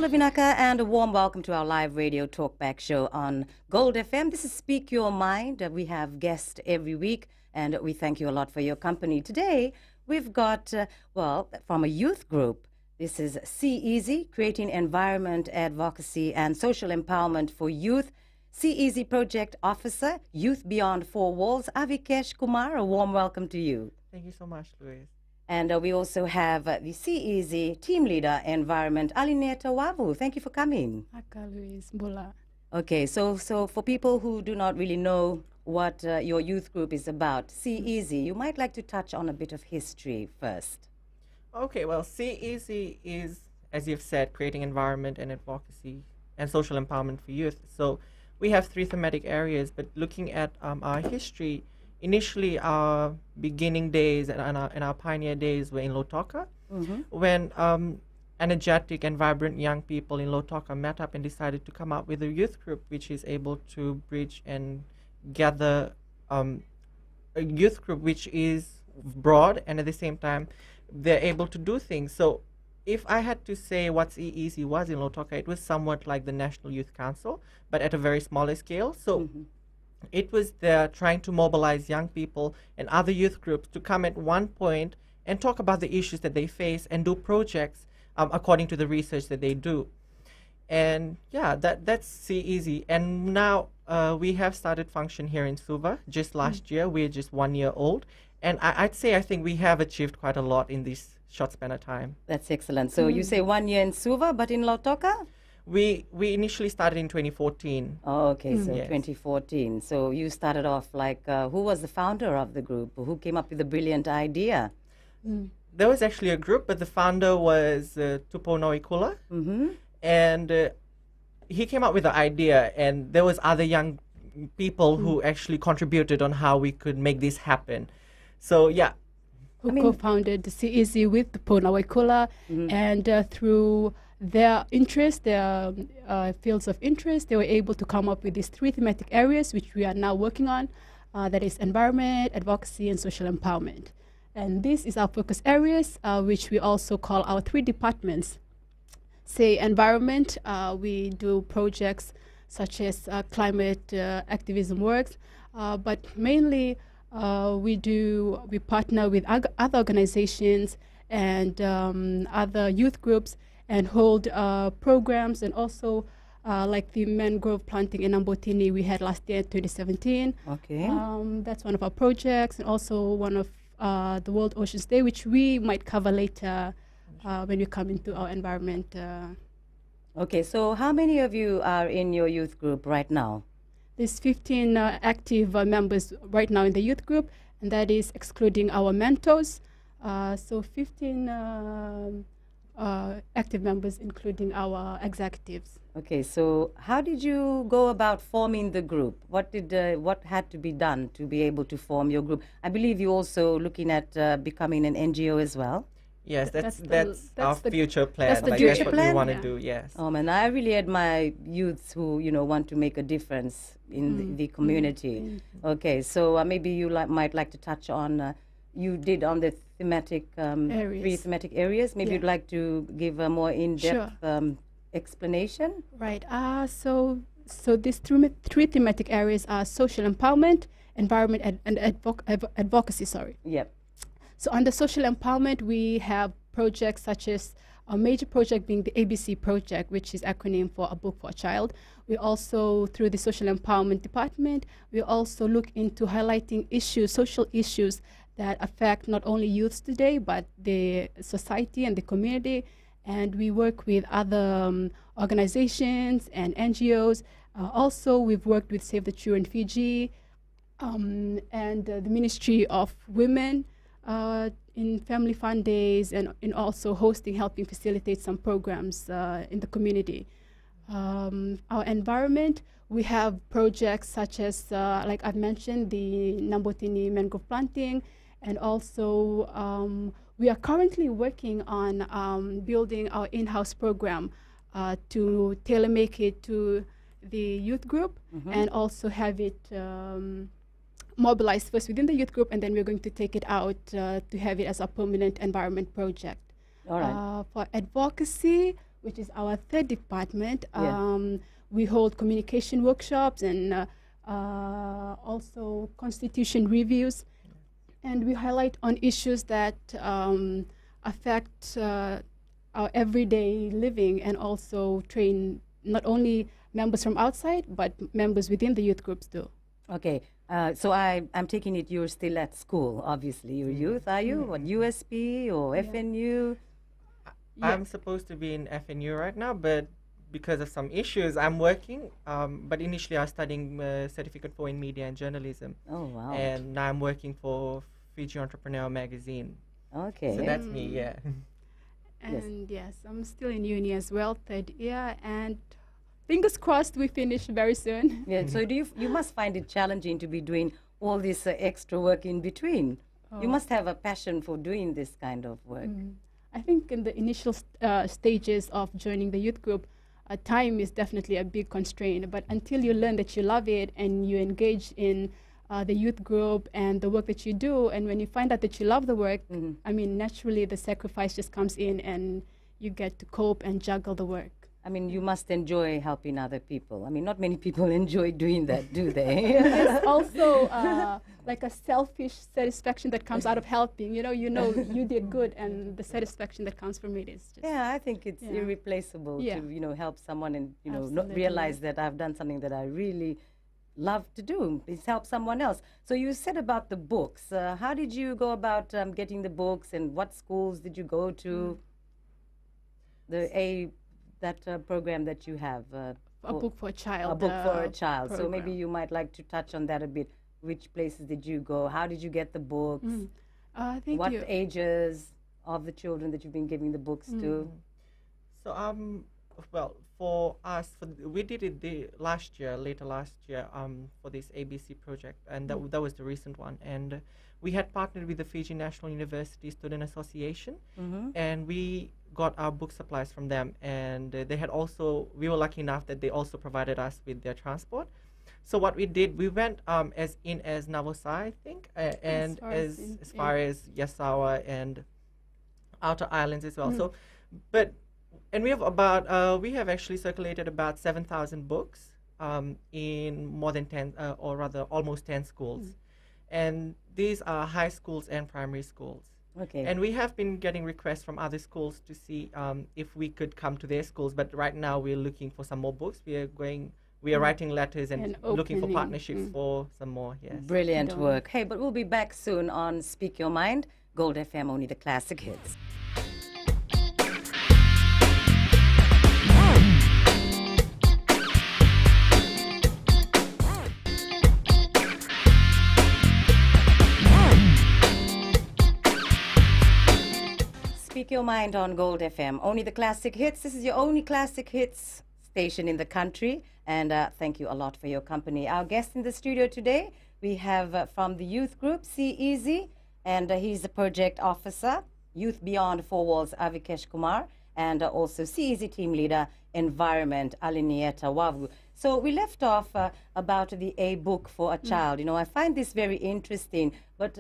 Vinaka, and a warm welcome to our live radio talkback show on Gold FM. This is Speak Your Mind. We have guests every week, and we thank you a lot for your company. Today, we've got, from a youth group. This is CEASY, Creating Environment, Advocacy, and Social Empowerment for Youth. CEASY Project Officer, Youth Beyond Four Walls, Avikesh Kumar. A warm welcome to you. Thank you so much, Louise. And we also have the CEASY Team Leader Environment, Alineta Wavu. Thank you for coming. Aka Louise Bola. Okay, so for people who do not really know what your youth group is about, CEASY, you might like to touch on a bit of history first. Okay, well, CEASY is, as you've said, creating environment and advocacy and social empowerment for youth. So we have three thematic areas, but looking at our history, initially our beginning days and our pioneer days were in Lautoka, when energetic and vibrant young people in Lautoka met up and decided to come up with a youth group which is able to bridge and gather a youth group which is broad, and at the same time they're able to do things. So if I had to say what CEASY was in Lautoka, it was somewhat like the National Youth Council, but at a very smaller scale. So it was there trying to mobilize young people and other youth groups to come at one point and talk about the issues that they face and do projects according to the research that they do. And yeah, that's CEASY. And now we have started function here in Suva just last year. We're just 1 year old. And I think we have achieved quite a lot in this short span of time. That's excellent. So you say 1 year in Suva, but in Lautoka? We initially started in 2014. Oh, okay, so Yes. 2014. So you started off like, who was the founder of the group? Who came up with the brilliant idea? There was actually a group, but the founder was Tupo Noikula. And he came up with the idea, and there was other young people who actually contributed on how we could make this happen. So yeah. Who co-founded the CEASY with the Pona Waikula, and through their interest, their fields of interest, they were able to come up with these three thematic areas which we are now working on, that is environment, advocacy, and social empowerment. And this is our focus areas, which we also call our three departments. Say environment, we do projects such as climate activism works, but mainly we partner with other organizations and other youth groups and hold programs, and also like the mangrove planting in Ambotini we had last year, 2017. Okay. That's one of our projects, and also one of the World Oceans Day, which we might cover later when we come into our environment. Okay, so how many of you are in your youth group right now? There's 15 active members right now in the youth group, and that is excluding our mentors. So 15 active members, including our executives. Okay, so how did you go about forming the group? What had to be done to be able to form your group? I believe you're also looking at becoming an NGO as well. Yes, That's that's the- our that's the- future plan. that's the Like, future that's what plan? we want to Yeah. do. Yes. And I really admire youths who want to make a difference in the community. Okay, so maybe you might like to touch on. You did on the thematic three Areas. thematic areas. Maybe Yeah. you'd like to give a more in-depth explanation. Right. So these three thematic areas are social empowerment, environment, and advocacy. Sorry. Yep. So under social empowerment, we have projects such as a major project being the ABC project, which is acronym for A Book for a Child. We also, through the social empowerment department, we also look into highlighting issues, social issues that affect not only youths today, but the society and the community. And we work with other organizations and NGOs. Also, we've worked with Save the Children Fiji and the Ministry of Women in Family Fun Days, and in also helping facilitate some programs in the community. Our environment, we have projects such as, like I've mentioned, the Nambotini mangrove planting, and also we are currently working on building our in-house program to tailor make it to the youth group, and also have it mobilized first within the youth group, and then we're going to take it out to have it as a permanent environment project. All right. For advocacy, which is our third department. Yeah. We hold communication workshops and also constitution reviews, and we highlight on issues that affect our everyday living, and also train not only members from outside but members within the youth groups too. Okay. So I'm taking it you're still at school, obviously. You're youth, are you? What, USP or FNU? I'm supposed to be in FNU right now, but because of some issues, I'm working. But initially, I was studying Certificate 4 in Media and Journalism. Oh, wow. And now I'm working for Fiji Entrepreneur Magazine. Okay. So that's me, yeah. And yes, I'm still in uni as well, third year, and fingers crossed we finish very soon. Yeah, so you must find it challenging to be doing all this extra work in between. You must have a passion for doing this kind of work. I think in the initial stages of joining the youth group, time is definitely a big constraint. But until you learn that you love it and you engage in the youth group and the work that you do, and when you find out that you love the work, I mean, naturally the sacrifice just comes in and you get to cope and juggle the work. I mean, you must enjoy helping other people. I mean, not many people enjoy doing that, do they? There's also like a selfish satisfaction that comes out of helping. You know, you did good, and the satisfaction that comes from it is just. Yeah, I think it's irreplaceable to, help someone and, not Absolutely. realize that I've done something that I really love to do, is help someone else. So you said about the books. How did you go about getting the books, and what schools did you go to? That program that you have. A book for a child. A book for a child. So maybe program. you might like to touch on that a bit. Which places did you go? How did you get the books? Thank What you. ages of the children that you've been giving the books to? So, well, for us, we did it later last year, for this ABC project, and that was the recent one. And we had partnered with the Fiji National University Student Association, and we got our book supplies from them. And we were lucky enough that they also provided us with their transport. So what we did, we went as Navosai, I think, and as far as Yasawa and outer islands as well. So, and we have actually circulated about 7,000 books in more than 10, or rather almost 10 schools. And these are high schools and primary schools. Okay. And we have been getting requests from other schools to see if we could come to their schools. But right now we're looking for some more books. We are writing letters and looking for opening, partnerships for some more, yes. Brilliant work. Hey, but we'll be back soon on Speak Your Mind, Gold FM, only the classic hits. Speak Your Mind on Gold FM, only the classic hits. This is your only classic hits station in the country, and thank you a lot for your company. Our guest in the studio today, we have from the youth group, See Easy, and he's the project officer, Youth Beyond Four Walls, Avikesh Kumar, and also See Easy team leader, Environment, Alinieta Wavu. So we left off about a book for a child. I find this very interesting, but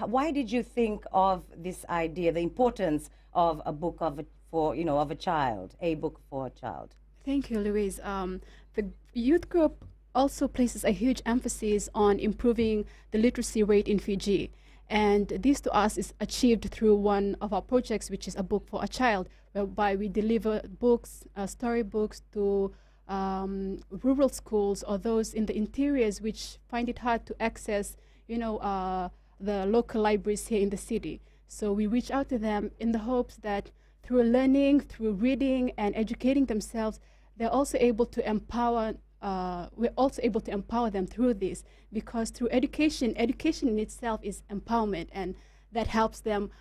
why did you think of this idea, the importance of a book of a child, a book for a child? Thank you, Louise. The youth group also places a huge emphasis on improving the literacy rate in Fiji. And this to us is achieved through one of our projects, which is a book for a child, whereby we deliver books, storybooks to rural schools or those in the interiors which find it hard to access, the local libraries here in the city. So we reach out to them in the hopes that through learning, through reading and educating themselves, they're also able to empower. We're also able to empower them through this, because through education in itself is empowerment, and that helps them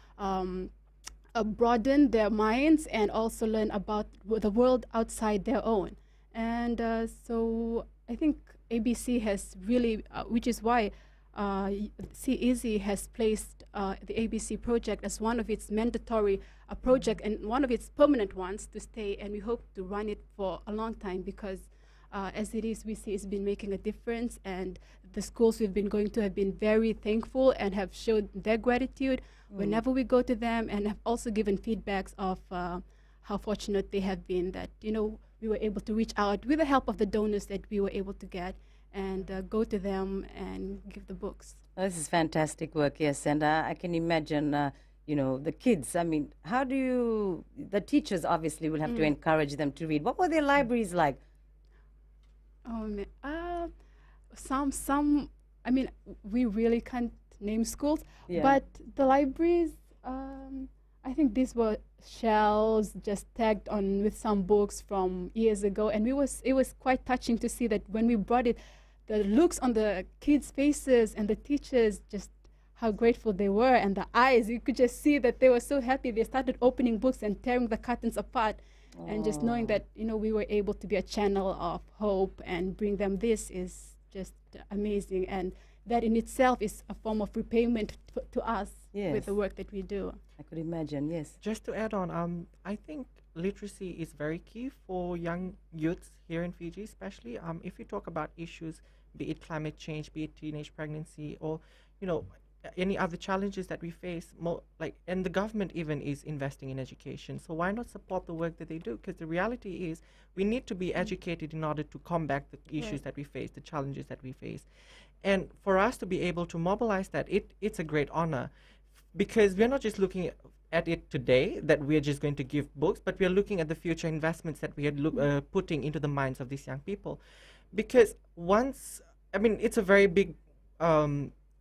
broaden their minds and also learn about the world outside their own. And so I think ABC has really, which is why See Easy has placed the ABC project as one of its mandatory project and one of its permanent ones to stay, and we hope to run it for a long time, because as it is, we see it's been making a difference, and the schools we've been going to have been very thankful and have showed their gratitude whenever we go to them, and have also given feedbacks of how fortunate they have been that, we were able to reach out with the help of the donors that we were able to get and go to them and give the books. Oh, this is fantastic work, yes, and I can imagine, the kids. I mean, how do the teachers obviously will have to encourage them to read. What were their libraries like? Some, I mean, we really can't name schools, Yeah. but the libraries, I think these were shelves just tagged on with some books from years ago, and it was quite touching to see that when we brought it, the looks on the kids' faces and the teachers, just how grateful they were, and the eyes, you could just see that they were so happy. They started opening books and tearing the curtains apart, and just knowing that, we were able to be a channel of hope and bring them this is just amazing, and that in itself is a form of repayment to us Yes. with the work that we do. I could imagine, yes. Just to add on, I think literacy is very key for young youths here in Fiji, especially if you talk about issues, be it climate change, be it teenage pregnancy, or any other challenges that we face. And the government even is investing in education. So why not support the work that they do? Because the reality is we need to be educated in order to combat the issues Right. that we face, the challenges that we face, and for us to be able to mobilize that, it's a great honor, because we're not just looking at it today that we're just going to give books, but we're looking at the future investments that we are putting into the minds of these young people. Because it's a very big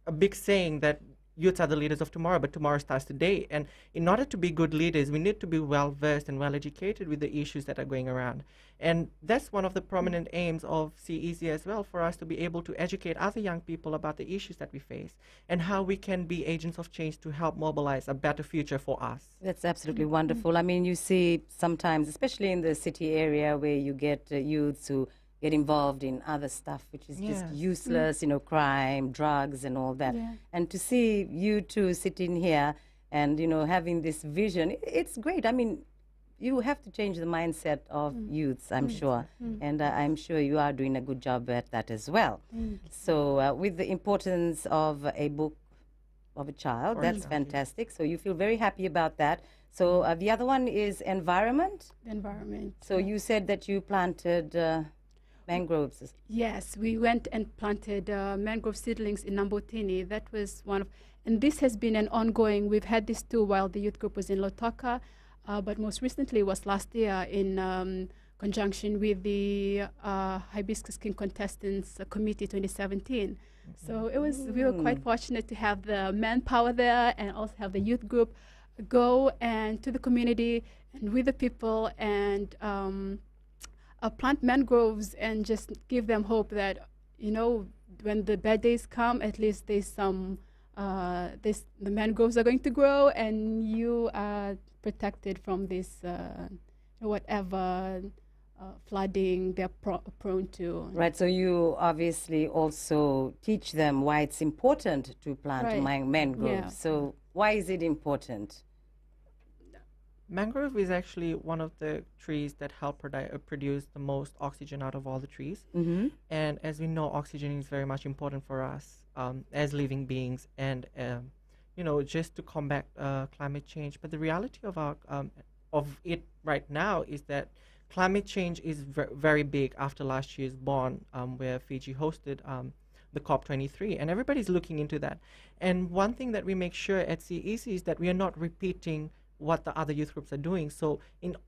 a big saying that youths are the leaders of tomorrow, but tomorrow starts today. And in order to be good leaders, we need to be well versed and well educated with the issues that are going around. And that's one of the prominent aims of CEZ as well, for us to be able to educate other young people about the issues that we face and how we can be agents of change to help mobilize a better future for us. That's absolutely wonderful. I mean, you see sometimes, especially in the city area, where you get youths who get involved in other stuff, which is just Yes. useless, crime, drugs, and all that. Yeah. And to see you two sitting here and, having this vision, it's great. I mean, you have to change the mindset of youths, I'm sure. And I'm sure you are doing a good job at that as well. So with the importance of a book of a child, For that's a child, yes. fantastic. So you feel very happy about that. So the other one is environment. The environment. So you said that you planted mangroves. Yes, we went and planted mangrove seedlings in Nambotini. That was one of, and this has been an ongoing. We've had this too while the youth group was in Lautoka, but most recently was last year in conjunction with the Hibiscus King Contestants Committee 2017. So we were quite fortunate to have the manpower there and also have the youth group go and to the community and with the people and plant mangroves and just give them hope that, when the bad days come, at least there's some, the mangroves are going to grow and you are protected from this, whatever flooding they're prone to. Right, so you obviously also teach them why it's important to plant Right. mangroves. Yeah. So why is it important? Mangrove is actually one of the trees that help produce the most oxygen out of all the trees. Mm-hmm. And as we know, oxygen is very much important for us as living beings, and just to combat climate change. But the reality of it right now is that climate change is very big after last year's Bonn, where Fiji hosted the COP23, and everybody's looking into that. And one thing that we make sure at CEC is that we are not repeating what the other youth groups are doing. So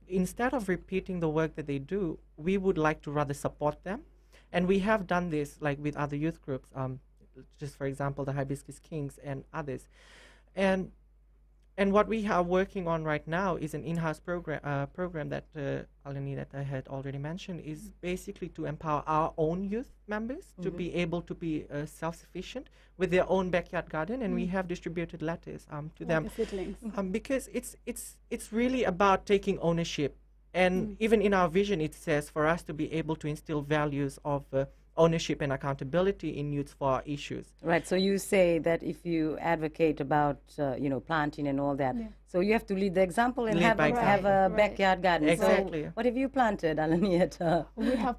instead of repeating the work that they do, we would like to rather support them. And we have done this like with other youth groups, just for example, the Hibiscus Kings and others. And what we are working on right now is an in-house program that Alani, that I had already mentioned, is basically to empower our own youth members to be able to be self-sufficient with their own backyard garden, and we have distributed letters to them. The seedlings. Because it's really about taking ownership, and even in our vision it says for us to be able to instill values of ownership and accountability in youth for our issues. Right, so you say that if you advocate about, planting and all that, Yeah. so you have to lead the example and Lead have by a, have a example. Right. backyard garden. Exactly. So what have you planted, Alaniet? We have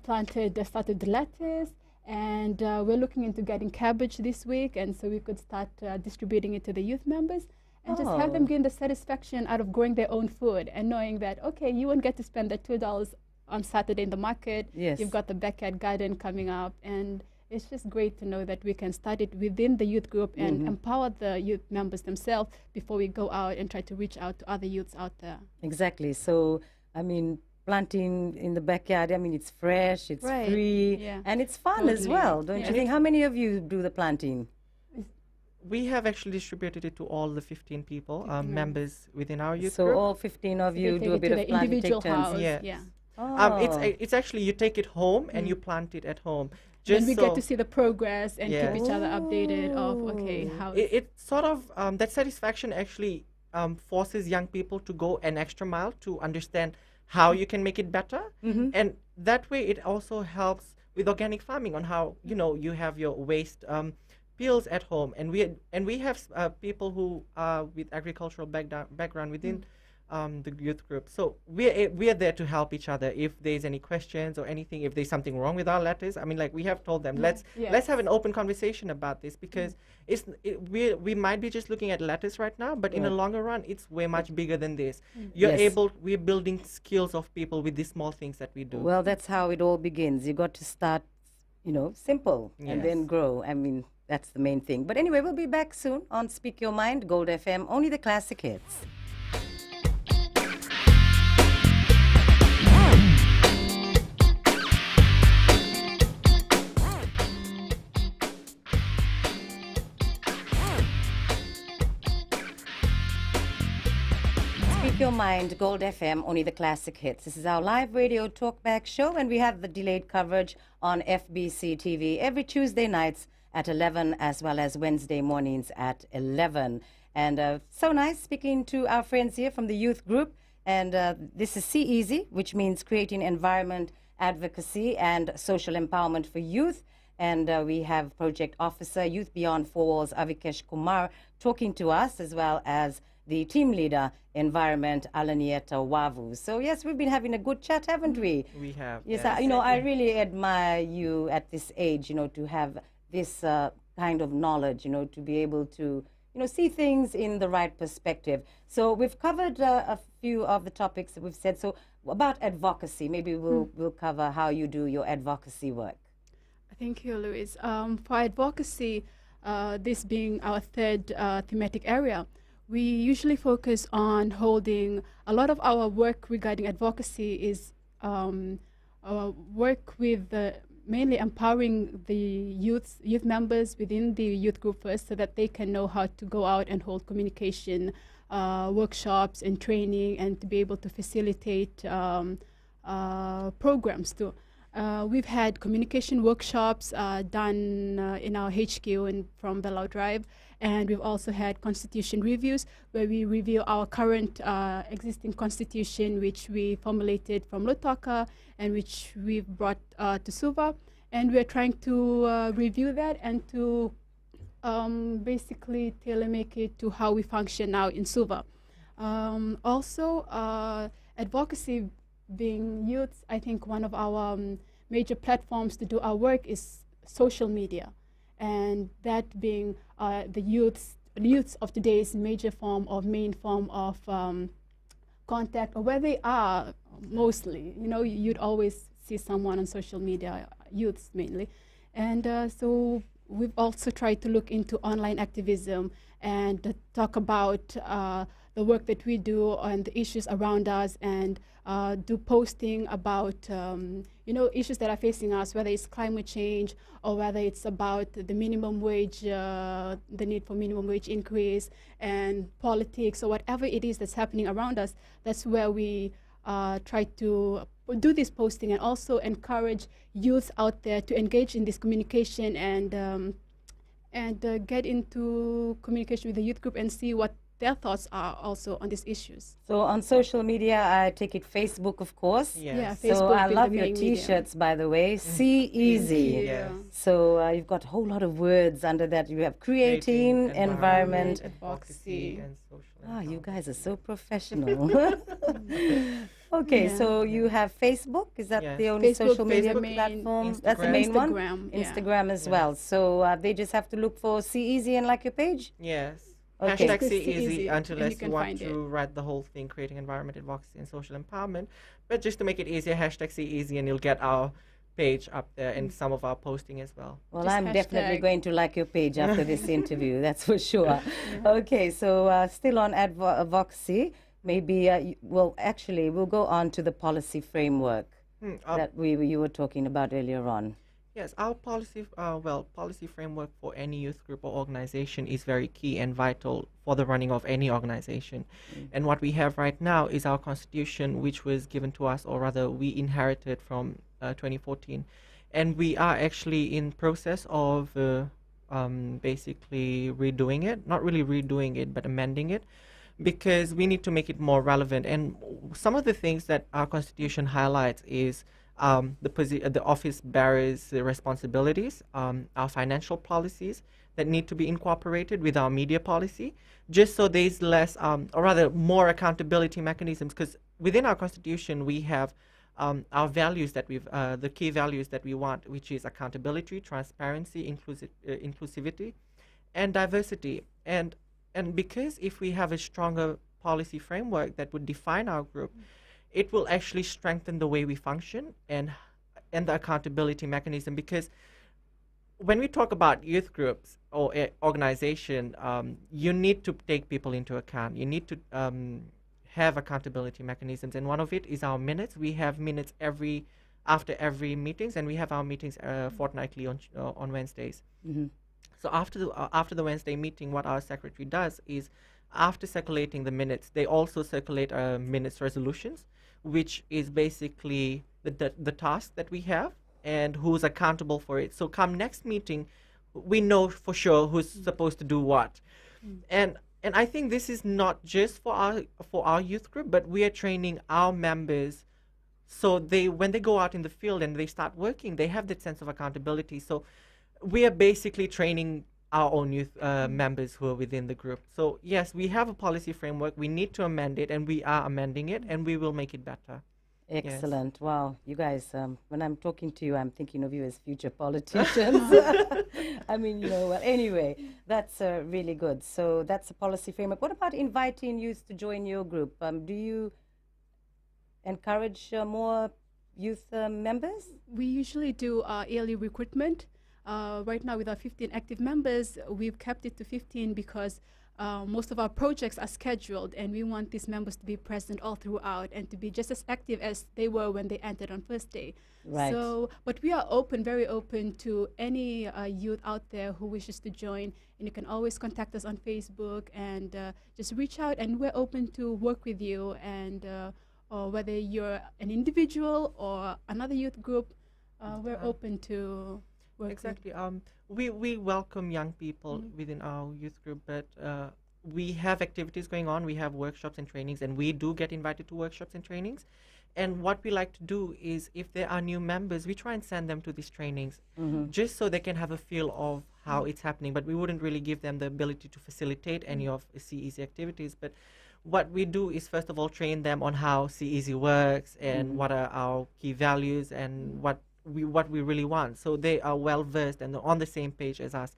started lettuce, and we're looking into getting cabbage this week, and so we could start distributing it to the youth members. and just have them Oh. gain the satisfaction out of growing their own food and knowing that, okay, you won't get to spend that $2 on Saturday in the market. Yes. You've got the backyard garden coming up, and it's just great to know that we can start it within the youth group and empower the youth members themselves before we go out and try to reach out to other youths out there. Exactly. So, I mean, planting in the backyard, I mean, it's fresh, it's Right. free, Yeah. and it's fun as Totally. well, don't Yeah. you think? How many of you do the planting? We have actually distributed it to all the 15 people, 15 members within our youth So group. all 15 of They you take do a it bit to of the planting, individual take turns. house. Yes. Yeah. Oh. It's actually you take it home and you plant it at home. Then Just we so get to see the progress and Yeah. keep each other updated of, okay, Ooh. how it sort of that satisfaction actually forces young people to go an extra mile to understand how you can make it better, and that way it also helps with organic farming on how you have your waste peels at home, and we have people who are with agricultural background within the youth group. So we're there to help each other if there's any questions or anything. If there's something wrong with our lettuce, I mean, like we have told them, let's have an open conversation about this, because we might be just looking at lettuce right now, but in the Right. longer run, it's way much bigger than this. We're building skills of people with these small things that we do. Well, that's how it all begins. You got to start, simple and then Yes. grow. I mean, that's the main thing. But anyway, we'll be back soon on Speak Your Mind, Gold FM, only the classic hits. Speak Your Mind, Gold FM, only the classic hits. This is our live radio talkback show, and we have the delayed coverage on FBC TV every Tuesday nights at 11, as well as Wednesday mornings at 11. And so nice speaking to our friends here from the youth group. And this is CEASY, which means creating environment advocacy and social empowerment for youth. And we have Project Officer, Youth Beyond Four Walls, Avikesh Kumar, talking to us, as well as the team leader, Environment, Alanieta Wavu. So yes, we've been having a good chat, haven't we? We have. Yes, yes. I really admire you at this age, to have this kind of knowledge, to be able to, see things in the right perspective. So we've covered a few of the topics that we've said. So about advocacy, maybe we'll cover how you do your advocacy work. Thank you, Louise. For advocacy, this being our third thematic area, we usually focus on holding a lot of our work regarding advocacy is work with mainly empowering the youth members within the youth group first, so that they can know how to go out and hold communication workshops and training, and to be able to facilitate programs too. We've had communication workshops done in our HQ from Bellow Drive, and we've also had constitution reviews where we review our current existing constitution, which we formulated from Lutaka and which we've brought to Suva, and we're trying to review that and to basically tailor make it to how we function now in Suva. Also, advocacy being youth, I think one of our major platforms to do our work is social media, and that being the youths of today's major form of main form of contact, or where they are mostly. You'd always see someone on social media, youths mainly, and so we've also tried to look into online activism and talk about the work that we do and the issues around us, and do posting about issues that are facing us, whether it's climate change or whether it's about the minimum wage, the need for minimum wage increase, and politics, or whatever it is that's happening around us. That's where we try to do this posting, and also encourage youth out there to engage in this communication and get into communication with the youth group and see what their thoughts are also on these issues. So on social media, I take it Facebook, of course. Yes. Yeah, So Facebook I being love the your main medium. T-shirts, by the way. See Easy. Yes. So you've got a whole lot of words under that. You have creating, environment. advocacy. and social Ah, you empowerment. guys are so professional. Okay, Yeah. so you have Facebook. Is that Yes. the only Facebook social being media the main- platform? That's the Instagram. main one. Instagram, yeah. Instagram as Yes. well. So they just have to look for See Easy and like your page. Yes. Okay. Hashtag Just See See Easy Easy, until and you you can want find to write the whole thing, creating environment advocacy and social empowerment. But just to make it easier, hashtag See Easy, and you'll get our page up there and some of our posting as well. Well, Just I'm definitely hashtag. going to like your page after this interview, that's for sure. Okay, so still on advocacy, maybe, well, actually, we'll go on to the policy framework that you were talking about earlier on. Yes, our policy framework for any youth group or organization is very key and vital for the running of any organization. And what we have right now is our constitution, which was given to us, or rather we inherited from 2014. And we are actually in process of basically redoing it, not really redoing it, but amending it, because we need to make it more relevant. And some of the things that our constitution highlights is the office bearers' responsibilities, our financial policies that need to be incorporated with our media policy, just so there's less, or rather more accountability mechanisms, because within our constitution we have our values that the key values that we want, which is accountability, transparency, inclusivity, and diversity. And because if we have a stronger policy framework that would define our group, it will actually strengthen the way we function and the accountability mechanism. Because when we talk about youth groups or organization, you need to take people into account. You need to have accountability mechanisms, and one of it is our minutes. We have minutes after every meetings, and we have our meetings fortnightly on Wednesdays. So after the Wednesday meeting, what our secretary does is, after circulating the minutes, they also circulate minutes resolutions, which is basically the task that we have and who's accountable for it. So come next meeting, we know for sure who's supposed to do what. And I think this is not just for our youth group, but we are training our members, so when they go out in the field and they start working, they have that sense of accountability. So we are basically training our own youth members who are within the group. So yes, we have a policy framework. We need to amend it, and we are amending it, and we will make it better. Excellent. Yes. Wow, you guys, when I'm talking to you, I'm thinking of you as future politicians. I mean, well, anyway, that's really good. So that's a policy framework. What about inviting youth to join your group? Do you encourage more youth members? We usually do yearly recruitment. Right now, with our 15 active members, we've kept it to 15 because most of our projects are scheduled, and we want these members to be present all throughout and to be just as active as they were when they entered on first day. Right. So, but we are open, very open to any youth out there who wishes to join, and you can always contact us on Facebook and just reach out, and we're open to work with you, and or whether you're an individual or another youth group, we're open to work exactly. We welcome young people within our youth group, but we have activities going on. We have workshops and trainings, and we do get invited to workshops and trainings. And what we like to do is, if there are new members, we try and send them to these trainings just so they can have a feel of how it's happening. But we wouldn't really give them the ability to facilitate any of CEZ activities. But what we do is, first of all, train them on how CEZ works and what are our key values and what we really want, so they are well versed and on the same page as us.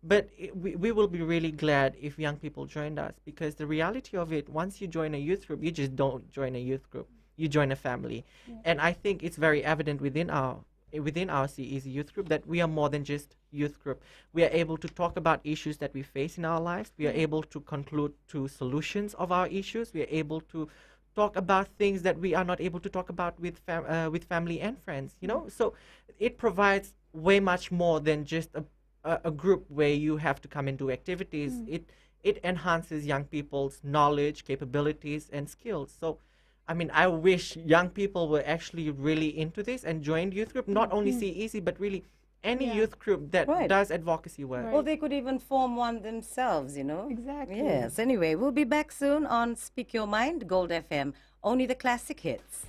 But we will be really glad if young people joined us, because the reality of it, once you join a youth group, you just don't join a youth group, you join a family. And I think it's very evident within our CEZ youth group that we are more than just youth group. We are able to talk about issues that we face in our lives. We are able to conclude to solutions of our issues. We are able to talk about things that we are not able to talk about with family and friends, So it provides way much more than just a group where you have to come and do activities. It enhances young people's knowledge, capabilities, and skills. So, I mean, I wish young people were actually really into this and joined youth group, not only CEZ, but really any youth group that does advocacy work. Or they could even form one themselves, Exactly. Yes. Anyway, we'll be back soon on Speak Your Mind, Gold FM. Only the classic hits.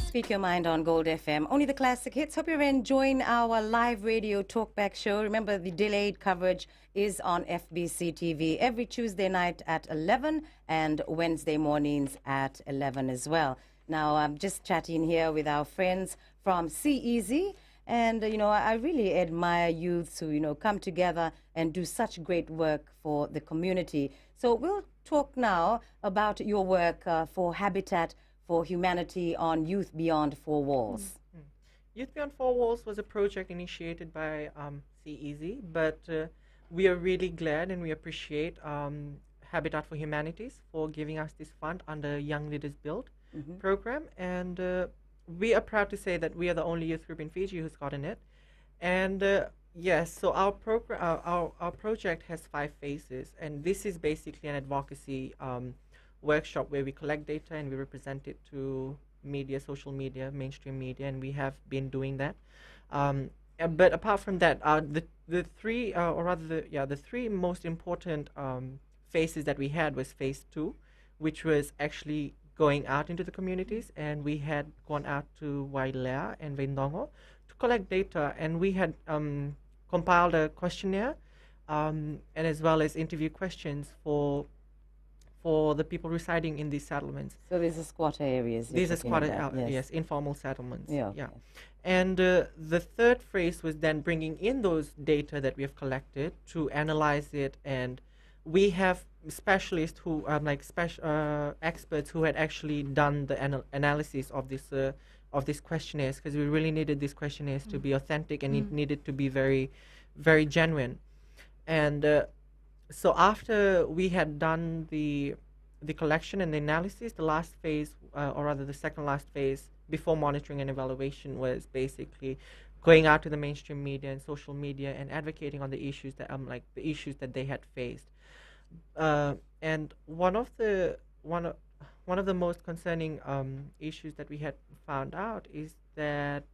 Speak Your Mind on Gold FM. Only the classic hits. Hope you're enjoying our live radio talkback show. Remember, the delayed coverage is on FBC TV every Tuesday night at 11 and Wednesday mornings at 11 as well. Now, I'm just chatting here with our friends from CEZ. And, I really admire youths who, come together and do such great work for the community. So we'll talk now about your work for Habitat for Humanity on Youth Beyond Four Walls. Youth Beyond Four Walls was a project initiated by CEZ, but we are really glad and we appreciate Habitat for Humanities for giving us this fund under Young Leaders Build program. And we are proud to say that we are the only youth group in Fiji who's gotten it. And yes, so our program, our project has 5 phases, and this is basically an advocacy workshop where we collect data and we represent it to media, social media, mainstream media, and we have been doing that. But apart from that, the three most important phases that we had was phase 2, which was actually going out into the communities, and we had gone out to Wailea and Vendongo to collect data, and we had compiled a questionnaire and as well as interview questions for the people residing in these settlements. So these are squatter areas. These are squatter, yes, informal settlements. Yeah. And the third phase was then bringing in those data that we have collected to analyze it, and we have specialists who experts who had actually done the analysis of these questionnaires, because we really needed these questionnaires to be authentic, and it needed to be very, very genuine. And so after we had done the collection and the analysis, the last phase, or rather the second last phase before monitoring and evaluation, was basically going out to the mainstream media and social media and advocating on the issues that the issues that they had faced. And one of the most concerning issues that we had found out is that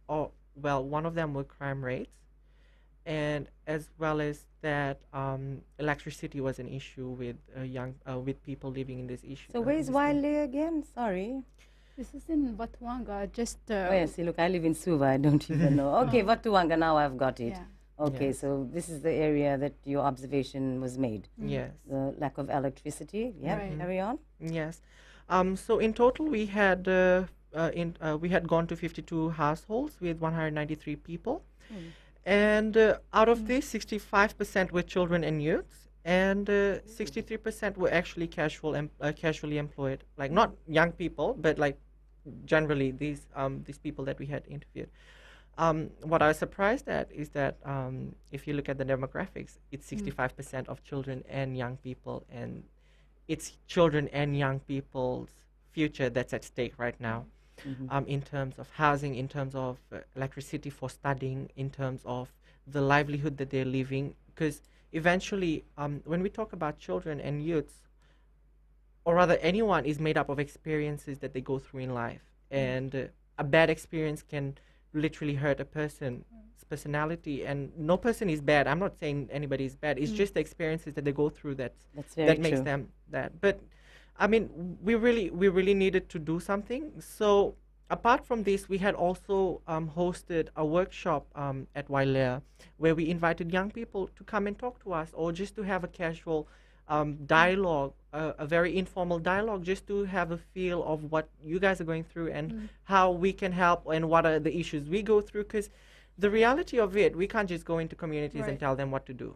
one of them were crime rates, and as well as that electricity was an issue with with people living in this issue. So where's Wailea again? Sorry. This is in Watuanga, just... oh, yes, see, look, I live in Suva. I don't even know. Okay, Watuanga, now I've got it. Yeah. Okay, Yes. so this is the area that your observation was made. Yes. The lack of electricity. Yeah, Right. carry on. Yes. So in total, we had gone to 52 households with 193 people, and out of this, 65% were children and youths, and 63% were actually casually employed, like not young people, but like generally these people that we had interviewed. What I was surprised at is that if you look at the demographics, it's 65% of children and young people, and it's children and young people's future that's at stake right now, in terms of housing, in terms of electricity for studying, in terms of the livelihood that they're living. Because eventually, when we talk about children and youths, or rather anyone, is made up of experiences that they go through in life, and a bad experience can literally hurt a person's personality, and no person is bad. I'm not saying anybody is bad. It's just the experiences that they go through that makes true. them that. But I mean, we really needed to do something. So apart from this, we had also hosted a workshop at Wailea, where we invited young people to come and talk to us, or just to have a casual dialogue, a very informal dialogue, just to have a feel of what you guys are going through and how we can help and what are the issues we go through. Because the reality of it, we can't just go into communities and tell them what to do.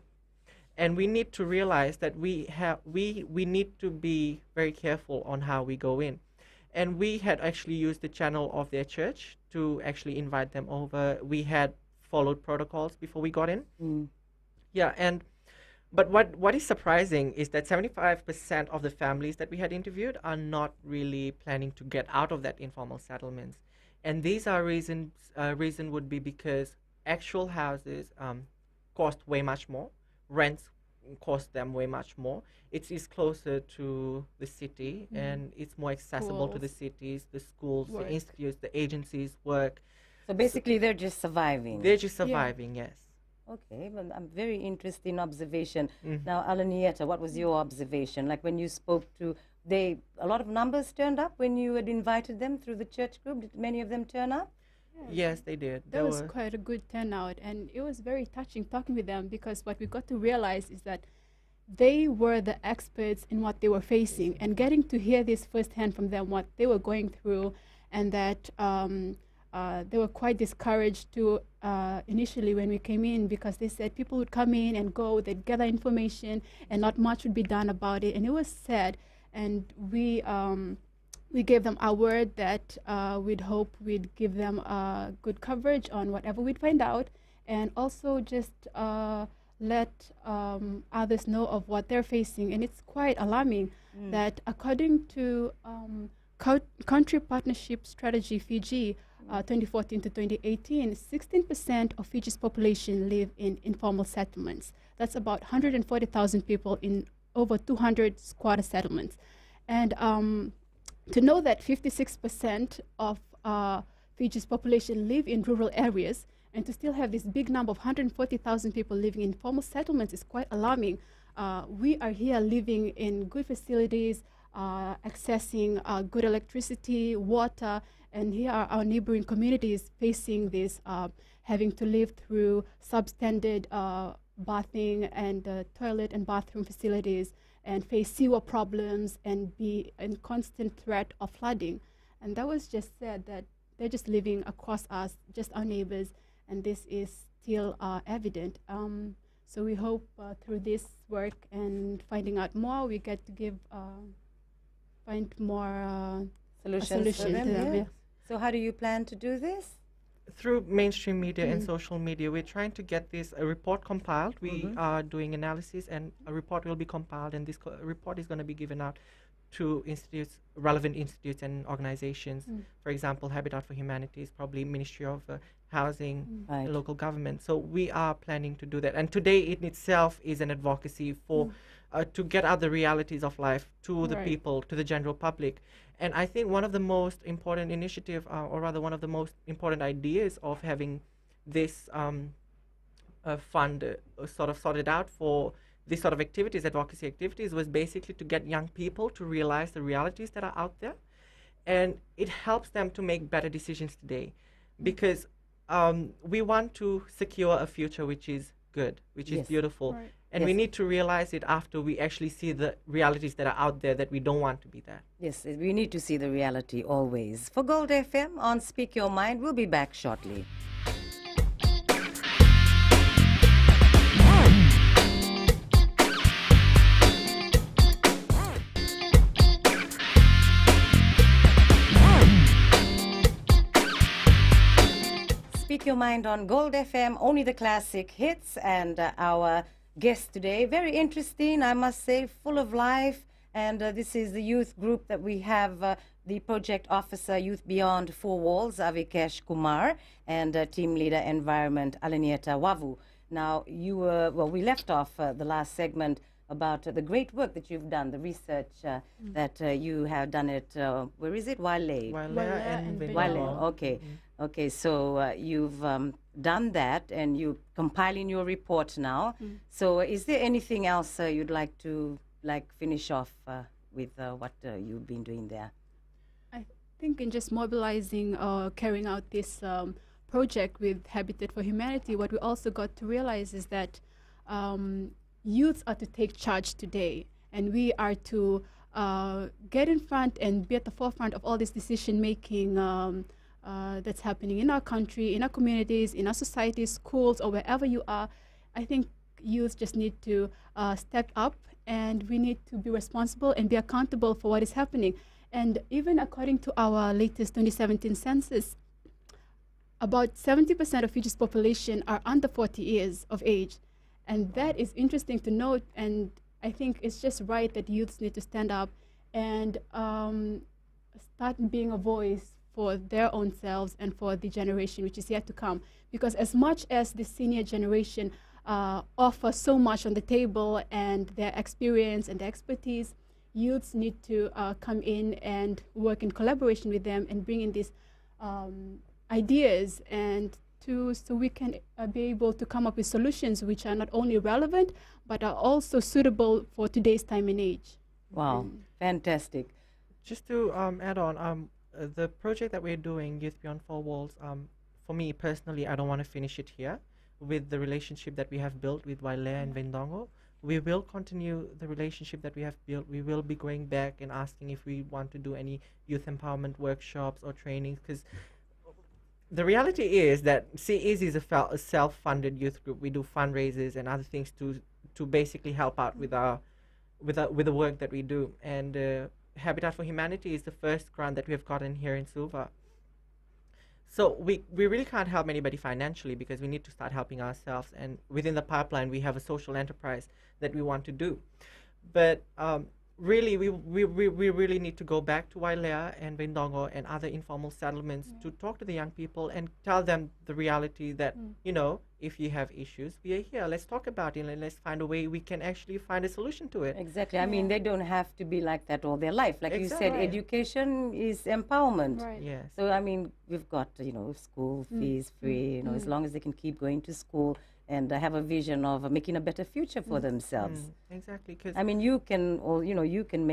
And we need to realize that we need to be very careful on how we go in. And we had actually used the channel of their church to actually invite them over. We had followed protocols before we got in. Yeah, but what is surprising is that 75% of the families that we had interviewed are not really planning to get out of that informal settlements. And these are reason would be because actual houses cost way much more. Rents cost them way much more. It is closer to the city, and it's more accessible to the cities, the schools, the institutes, the agencies, work. So basically, they're just surviving. They're just surviving, yes. Okay, well, I'm very interested in observation. Now, Alanieta, what was your observation? Like when you spoke to a lot of numbers turned up when you had invited them through the church group. Did many of them turn up? Yes, they did. There was quite a good turnout, and it was very touching talking with them, because what we got to realize is that they were the experts in what they were facing, and getting to hear this firsthand from them, what they were going through, and that they were quite discouraged to initially when we came in, because they said people would come in and go, they'd gather information, and not much would be done about it, and it was sad. And we gave them our word that we'd hope we'd give them good coverage on whatever we'd find out, and also just let others know of what they're facing. And it's quite alarming that according to Country Partnership Strategy Fiji 2014 to 2018, 16% of Fiji's population live in informal settlements. That's about 140,000 people in over 200 squatter settlements. And to know that 56% of Fiji's population live in rural areas, and to still have this big number of 140,000 people living in formal settlements is quite alarming. We are here living in good facilities, accessing good electricity, water, and here are our neighboring communities facing this, having to live through substandard bathing and toilet and bathroom facilities, and face sewer problems and be in constant threat of flooding. And that was just said that they're just living across us, just our neighbors, and this is still evident. So we hope through this work and finding out more, we get to give, find more Solutions for to them, them. yeah. Yeah. So how do you plan to do this? Through mainstream media and social media, we're trying to get a report compiled. We are doing analysis, and a report will be compiled, and this report is going to be given out to institutes, relevant institutes and organizations. For example, Habitat for Humanity, probably Ministry of Housing, Right. local government. So we are planning to do that. And today in itself is an advocacy for to get out the realities of life to the Right. people, to the general public. And I think one of the most important initiative, or rather one of the most important ideas of having this fund sort of sorted out for this sort of activities, advocacy activities, was basically to get young people to realize the realities that are out there. And it helps them to make better decisions today, because we want to secure a future which is good, which is Yes. beautiful. Right. And we Yes. need to realize it after we actually see the realities that are out there that we don't want to be there. Yes, we need to see the reality always. For Gold FM on Speak Your Mind, we'll be back shortly. Speak Your Mind on Gold FM, only the classic hits, and our guest today, very interesting, I must say, full of life. And this is the youth group that we have, the project officer, Youth Beyond Four Walls, Avikesh Kumar, and team leader, Environment, Alanieta Wavu. Now, you were, well, we left off the last segment about the great work that you've done, the research that you have done at, where is it? Wale. Wailea and Wale, Benjamin. Okay. Okay, so you've done that, and you're compiling your report now. So is there anything else you'd like to finish off with what you've been doing there? I think in just mobilizing or carrying out this project with Habitat for Humanity, what we also got to realize is that youths are to take charge today, and we are to get in front and be at the forefront of all this decision making that's happening in our country, in our communities, in our societies, schools, or wherever you are. I think youth just need to step up, and we need to be responsible and be accountable for what is happening. And even according to our latest 2017 census, about 70% of Fiji's population are under 40 years of age. And that is interesting to note, and I think it's just right that youths need to stand up and start being a voice for their own selves and for the generation which is yet to come. Because as much as the senior generation offer so much on the table and their experience and their expertise, youths need to come in and work in collaboration with them and bring in these ideas, and so we can be able to come up with solutions which are not only relevant but are also suitable for today's time and age. Wow, fantastic. Just to add on, the project that we're doing, Youth Beyond Four Walls, for me personally, I don't want to finish it here. With the relationship that we have built with Wailea and Vendongo, we will continue the relationship that we have built. We will be going back and asking if we want to do any youth empowerment workshops or trainings, because the reality is that CEZ is a self-funded youth group. We do fundraisers and other things to basically help out with the work that we do. And Habitat for Humanity is the first grant that we have gotten here in Suva. So we really can't help anybody financially because we need to start helping ourselves. And within the pipeline, we have a social enterprise that we want to do. But really, we really need to go back to Wailea and Vendongo and other informal settlements to talk to the young people and tell them the reality that, you know, if you have issues, we are here. Let's talk about it and let's find a way we can actually find a solution to it. Exactly. I mean, they don't have to be like that all their life. Like you said, Exactly. education is empowerment. Right. Yes. So, I mean, we've got, you know, school fees free, you know, as long as they can keep going to school and have a vision of making a better future for themselves. Exactly. 'Cause I mean, you can, or, you know, you can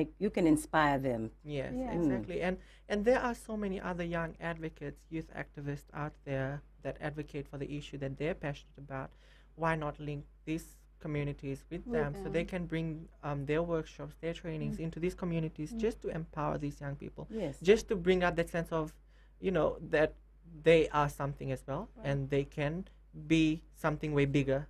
inspire them. yes, Yeah. exactly. And there are so many other young advocates, youth activists out there that advocate for the issue that they're passionate about. Why not link these communities with them so they can bring their workshops, their trainings into these communities just to empower these young people, Yes. just to bring out that sense of, you know, that they are something as well and they can be something way bigger.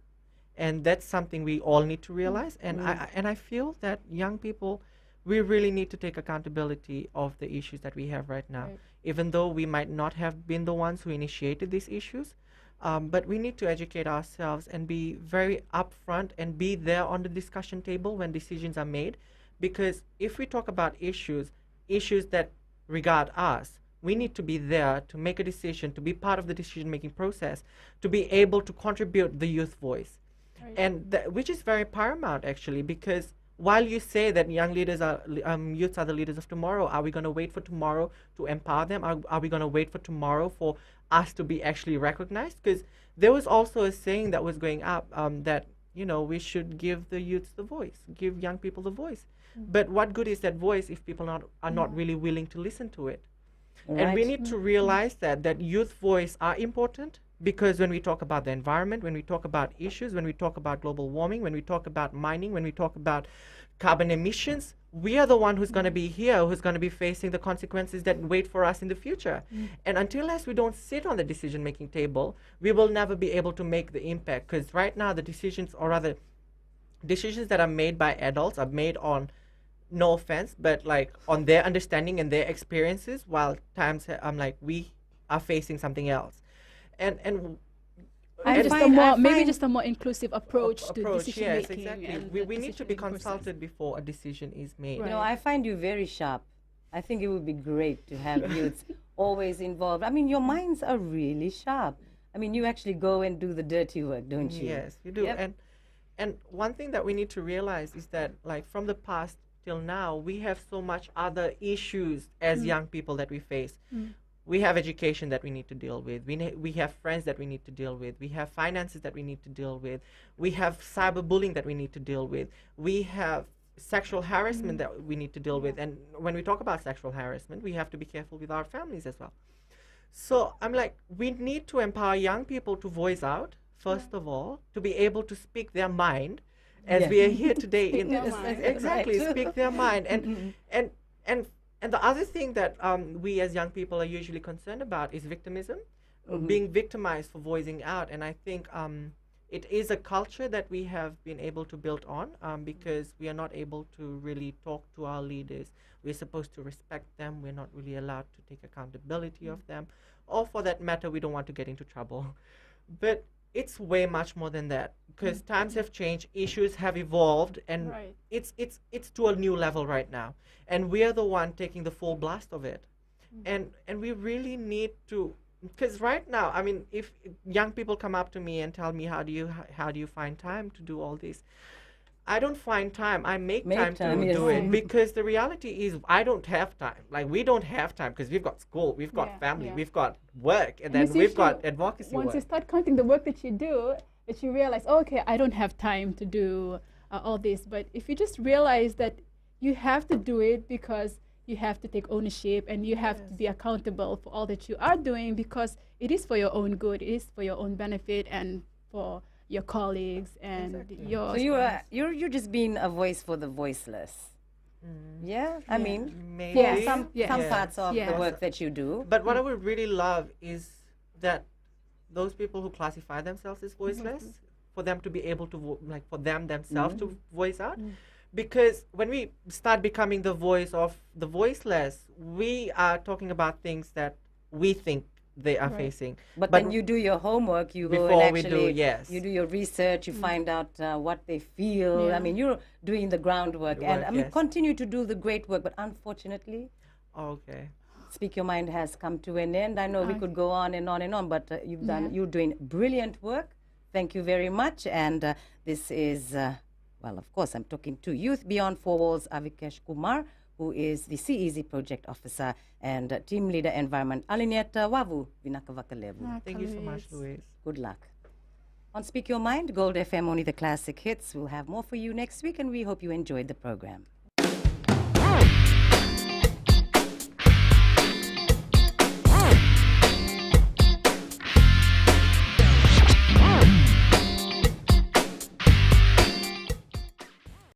And that's something we all need to realize. And I feel that young people, we really need to take accountability of the issues that we have right now. Right. Even though we might not have been the ones who initiated these issues, but we need to educate ourselves and be very upfront and be there on the discussion table when decisions are made. Because if we talk about issues that regard us, we need to be there to make a decision, to be part of the decision-making process, to be able to contribute the youth voice. Right. And which is very paramount, actually, because while you say that young leaders are, youths are the leaders of tomorrow, are we going to wait for tomorrow to empower them? Are we going to wait for tomorrow for us to be actually recognized? Because there was also a saying that was going up that, you know, we should give the youths the voice, give young people the voice. But what good is that voice if people are not really willing to listen to it? And we need to realize that youth voice are important, because when we talk about the environment, when we talk about issues, when we talk about global warming, when we talk about mining, when we talk about carbon emissions, we are the one who's going to be here, who's going to be facing the consequences that wait for us in the future. And until we don't sit on the decision-making table, we will never be able to make the impact. Because right now, the decisions, or rather, decisions that are made by adults are made on, no offense, but like on their understanding and their experiences, while times we are facing something else. And Maybe just a more inclusive approach to decision yes, making. exactly. And We the need to be decision-making process. consulted before a decision is made. Right. You know, I find you very sharp. I think it would be great to have youths always involved. I mean, your minds are really sharp. I mean, you actually go and do the dirty work, don't you? Yes, you do. Yep. And one thing that we need to realize is that, like, from the past till now, we have so much other issues as young people that we face. We have education that we need to deal with. We have friends that we need to deal with. We have finances that we need to deal with. We have cyberbullying that we need to deal with. We have sexual harassment that we need to deal with. And when we talk about sexual harassment, we have to be careful with our families as well. So I'm like, we need to empower young people to voice out, first of all, to be able to speak their mind, as we are here today. Speak their mind. Exactly, Right. speak their mind. And the other thing that we as young people are usually concerned about is victimism, being victimized for voicing out. And I think it is a culture that we have been able to build on, because we are not able to really talk to our leaders. We're supposed to respect them. We're not really allowed to take accountability of them. Or for that matter, we don't want to get into trouble. But it's way much more than that, because times have changed, issues have evolved, and Right. it's to a new level right now. And we are the one taking the full blast of it. And we really need to, because right now, I mean, if young people come up to me and tell me, how do you find time to do all this? I don't find time. I make time to yes. do it, because the reality is I don't have time. Like, we don't have time because we've got school, we've got Yeah, family, yeah. we've got work, and you then see, we've if got you- advocacy Once you work. start counting the work that you do, you realize, oh, okay, I don't have time to do all this. But if you just realize that you have to do it because you have to take ownership and you have to be accountable for all that you are doing because it is for your own good, it is for your own benefit and for your colleagues and Exactly. your. So you're just being a voice for the voiceless. Yeah, I mean, Maybe. Yes. some Yes. parts of the Yes. work that you do. But what I would really love is that those people who classify themselves as voiceless, for them to be able to for them themselves to voice out, because when we start becoming the voice of the voiceless, we are talking about things that we think they are Right. facing. But then you do your homework. You go and Before we do, actually yes. you do your research. You find out what they feel. Yeah. I mean, you're doing the groundwork, The and work, I mean, yes. continue to do the great work. But unfortunately, Okay. Speak Your Mind has come to an end. I know we could go on and on and on, but you're doing brilliant work. Thank you very much. And this is, well, of course, I'm talking to Youth Beyond Four Walls, Avikesh Kumar, who is the CEZ Project Officer and Team Leader Environment. Alinieta Wavu Vinakavakalevu. Thank you so much, Louise. Good luck. On Speak Your Mind, Gold FM, only the classic hits. We'll have more for you next week, and we hope you enjoyed the program.